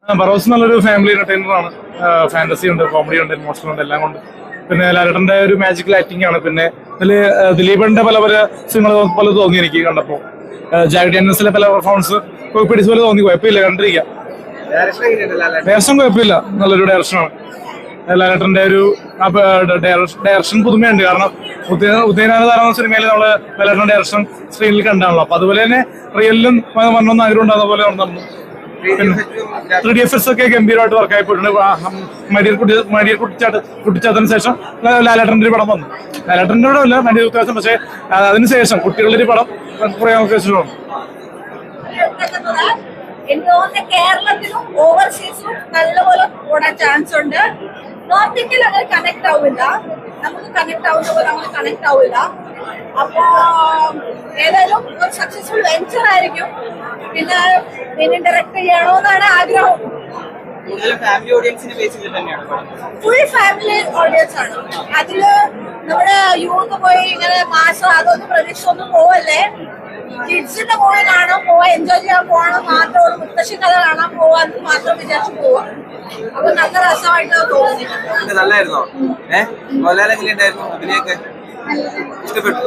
ബറോസ് നല്ലൊരു family entertainer ആണ്. Fantasy ഉണ്ട്, കോമഡി ഉണ്ട്, ഇമോഷണൽ ഉണ്ട്, എല്ലാം കൊണ്ട്. പിന്നെ ലാലേട്ടന്റെ ഒരു മാജിക്കൽ ആക്ടിംഗ് ആണ്. പിന്നെ ഇതില് ദിലീപന്റെ പല സിനിമകൾ പലത് തോന്നി എനിക്ക് കണ്ടപ്പോ. ജാഗിഡ് എൻഎസിലെ പല പെർഫോമൻസ് പിടിച്ച പോലെ തോന്നി. കുഴപ്പമില്ല, കണ്ടിരിക്കാം. ഡയറക്ഷൻ കുഴപ്പമില്ല, നല്ലൊരു ഡയറക്ഷനാണ്. ലാലേട്ടന്റെ ഒരു ഡയറക്ഷൻ പുതുമയുണ്ട്. കാരണം ഉദയനാഥ താരം സിനിമയിൽ നമ്മള് ലാലേട്ടന്റെ ഡയറക്ഷൻ സ്ക്രീനിൽ കണ്ടാണല്ലോ. അപ്പൊ അതുപോലെ തന്നെ റിയലിലും വന്നൊന്ന് ആഗ്രഹം ഉണ്ടാകുന്ന പോലെ നടന്നു. 3D effects ഒക്കെ ഗംഭീരമായിട്ട് വർക്കായി പോയിട്ടുണ്ട്. മടിയിൽ കുട്ടിച്ചാത്തതിന് ശേഷം ലാലേട്ടന്റെ ഒരു പടം വന്നു. ലാലേട്ടന്റെ കൂടെ അല്ല മടിയിൽ വ്യത്യാസം, പക്ഷെ അതിനുശേഷം കുട്ടികളുടെ ഒരു പടം കുറെ നമുക്ക് ഇഷ്ടമാണ്. എനിക്ക് തോന്നുന്നു കേരളത്തിലും ഓവർസീസും നല്ലപോലെ ഓടാൻ ചാൻസ് ഉണ്ട്. നോർത്ത് ഇന്ത്യയിൽ അങ്ങനെ കണക്ട് ആവില്ല, നമുക്ക് കണക്ട് ആവുന്ന പോലെ അങ്ങനെ കണക്ട് ആവില്ല. അപ്പോ ഏതായാലും ഒരു സക്സസ്ഫുൾ വെഞ്ചർ ആയിരിക്കും. പിന്നെ ഇനി ഡയറക്ട് ചെയ്യണോന്നാണ് ആഗ്രഹം. ഫുൾ ഫാമിലി ഓഡിയൻസ് ആണ്. അതില് നമ്മുടെ യൂത്ത് പോയി ഇങ്ങനെ മാസം അതൊന്നും പ്രതീക്ഷ ഒന്നും പോവല്ലേ. കിഡ്സിന്റെ മൂവി കാണാൻ പോവാ, എൻജോയ് ചെയ്യാൻ പോകണം മാത്രമേ ഉള്ളൂ. മുത്തശ്ശി കഥ കാണാൻ പോവാന്ന് മാത്രം വിചാരിച്ചു പോവാ. അപ്പൊ നല്ല രസമായിട്ട് തോന്നി. നല്ലായിരുന്നോ? അഭിനയൊക്കെ ഇഷ്ടപ്പെട്ടു.